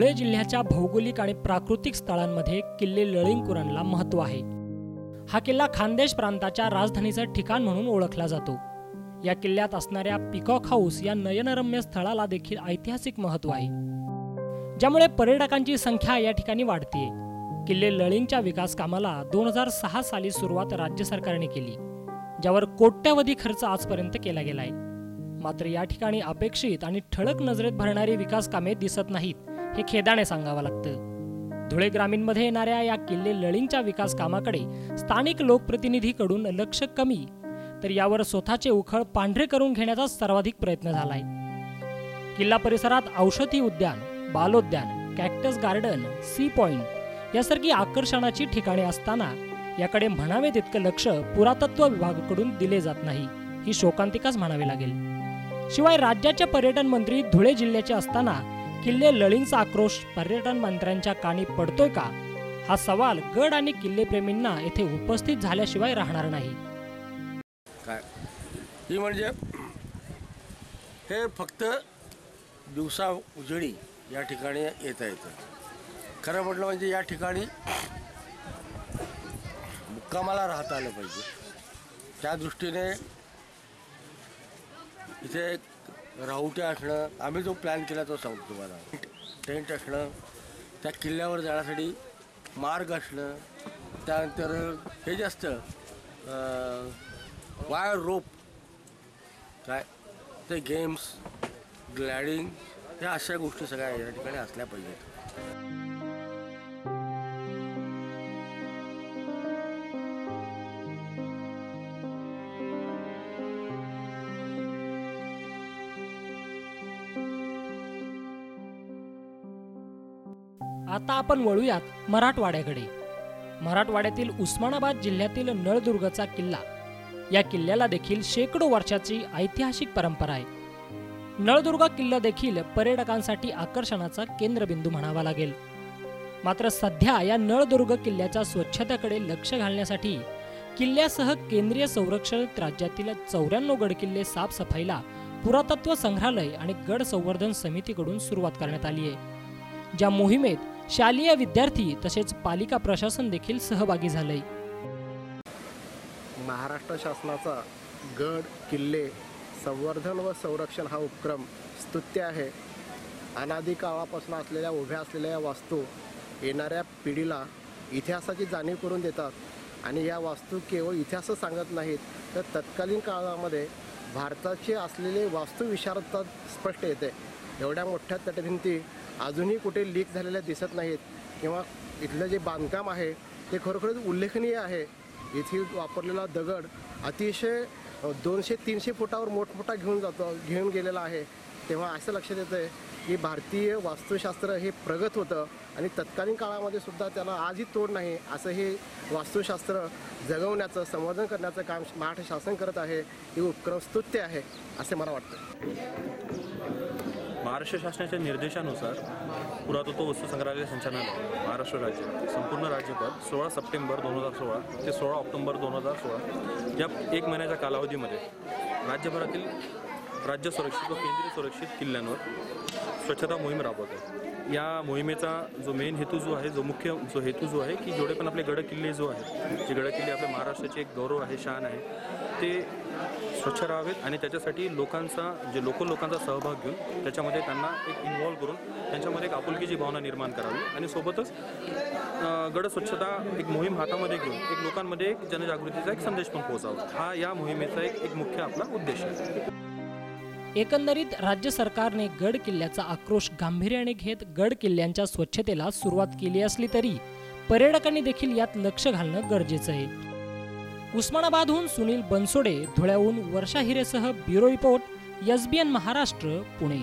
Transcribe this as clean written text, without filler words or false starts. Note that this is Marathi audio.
धुळे जिल्ह्याच्या भौगोलिक आणि प्राकृतिक स्थळांमध्ये किल्ले लळींगकुरणला महत्त्व आहे। हा किल्ला खानदेश प्रांताच्या राजधानीचं ठिकाण म्हणून ओळखला जातो। या किल्ल्यात असणाऱ्या पिकॉक हाऊस या नयनरम्य स्थळाला देखील ऐतिहासिक महत्त्व आहे, ज्यामुळे पर्यटकांची संख्या या ठिकाणी वाढते। किल्ले लळींगच्या विकास कामाला 2006 साली सुरुवात राज्य सरकारने केली, ज्यावर कोट्यवधी खर्च आजपर्यंत केला गेलाय। मात्र या ठिकाणी अपेक्षित आणि ठळक नजरेत भरणारी विकास कामे दिसत नाहीत, हे खेदाने सांगावं लागतं। धुळे ग्रामीणमध्ये येणाऱ्या या किल्ले लळींगच्या विकास कामाकडे स्थानिक लोकप्रतिनिधीकडून लक्ष कमी, तर यावर स्वतःचे उखळ पांढरे करून घेण्याचा सर्वाधिक प्रयत्न झालाय। किल्ला परिसरात औषधी उद्यान, बालोद्यान, कॅक्टस गार्डन, सी पॉइंट यासारखी आकर्षणाची ठिकाणे असताना याकडे म्हणावे तितकं लक्ष पुरातत्व विभागाकडून दिले जात नाही, ही शोकांतिकाच म्हणावी लागेल। शिवाय राज्याचे पर्यटन मंत्री धुळे जिल्ह्याचे असताना किल्ले लळींगचा आक्रोश पर्यटन मंत्र्यांच्या कानी पडतोय का, हा सवाल गड आणि किल्ले प्रेमींना येथे उपस्थित झाल्याशिवाय राहणार नाही। काय ही म्हणजे हे फक्त दिवसा उजेडी या ठिकाणी येता येतं। खरं म्हटलं म्हणजे या ठिकाणी मुक्कामाला राहता आलं पाहिजे। त्या दृष्टीने इथे राहुट्या असणं, आम्ही जो प्लॅन केला तो सांगतो तुम्हाला, टेंट असणं, त्या किल्ल्यावर जाण्यासाठी मार्ग असणं, त्यानंतर हे जे असतं वायर रोप, काय ते गेम्स, ग्लॅडिंग, ह्या अशा गोष्टी सगळ्या या ठिकाणी असल्या पाहिजेत। आता आपण वळूयात मराठवाड्याकडे। मराठवाड्यातील उस्मानाबाद जिल्ह्यातील नळदुर्गचा किल्ला, या किल्ल्याला देखील शेकडो वर्षाची ऐतिहासिक परंपरा आहे। नळदुर्ग किल्ला देखील पर्यटकांसाठी आकर्षणाचा केंद्रबिंदू म्हणावा लागेल। मात्र सध्या या नळदुर्ग किल्ल्याच्या स्वच्छतेकडे लक्ष घालण्यासाठी किल्ल्यासह केंद्रीय संरक्षण राज्यातील 94 गडकिल्ले साफसफाईला पुरातत्व संग्रहालय आणि गड संवर्धन समितीकडून सुरुवात करण्यात आली आहे। ज्या मोहिमेत शालेय विद्यार्थी तसेच पालिका प्रशासन देखील सहभागी झालंय। महाराष्ट्र शासनाचा गड किल्ले संवर्धन व संरक्षण हा उपक्रम स्तुत्य आहे। अनादी काळापासून असलेल्या उभ्या असलेल्या वास्तू येणाऱ्या पिढीला इतिहासाची जाणीव करून देतात आणि या वास्तू केवळ इतिहासच सांगत नाहीत, तर तत्कालीन काळामध्ये भारताचे असलेले वास्तुविशारदता स्पष्ट येते। एवढ्या मोठ्या तटभिंती अजूनही कुठे लीक झालेल्या दिसत नाहीत किंवा इथलं जे बांधकाम आहे ते खरोखरच उल्लेखनीय आहे। इथे वापरलेला दगड अतिशय 200-300 फुटावर मोठमोठा घेऊन गेलेला आहे। तेव्हा असं लक्षात येतं आहे की भारतीय वास्तुशास्त्र हे प्रगत होतं आणि तत्कालीन काळामध्ये सुद्धा त्याला आजही तोड नाही, असं हे वास्तुशास्त्र जगवण्याचं संवर्धन करण्याचं काम महाराष्ट्र शासन करत आहे। हे उपक्रम स्तुत्य आहे असे मला वाटतं। महाराष्ट्र शासनाच्या निर्देशानुसार पुरातत्व वस्तू संग्रहालय संचालनालय महाराष्ट्र राज्य संपूर्ण राज्यभर 16 सप्टेंबर 2016 ते 16 ऑक्टोबर 2016 या 1 महिन्याच्या कालावधीमध्ये राज्यभरातील राज्य सुरक्षित व केंद्रीय सुरक्षित किल्ल्यांवर स्वच्छता मोहीम राबवतो। या मोहिमेचा जो मेन हेतू जो आहे, मुख्य हेतू जो आहे की जेवढे पण आपले गड किल्ले जो आहे, जे गड किल्ले आपल्या महाराष्ट्राचे एक गौरव आहे, शान आहे, ते स्वच्छ राहावेत आणि त्याच्यासाठी लोकांचा सहभाग घेऊन त्याच्यामध्ये त्यांना एक इन्व्हॉल्व करून त्यांच्यामध्ये एक आपुलकीची भावना निर्माण करावी आणि सोबतच गड स्वच्छता एक मोहीम हातामध्ये घेऊन एक लोकांमध्ये एक जनजागृतीचा एक संदेश पण पोहोचावा, हा या मोहिमेचा एक मुख्य आपला उद्देश आहे। एकंदरीत राज्य सरकारने गड किल्ल्याचा आक्रोश गांभीर्याने घेत गड किल्ल्यांच्या स्वच्छतेला सुरुवात केली असली तरी पर्यटकांनी देखील यात लक्ष घालणं गरजेचं आहे। उस्मानाबादहून सुनील बनसोडे, धुळ्याहून वर्षा हिरेसह bureau report, SBN Maharashtra, Pune.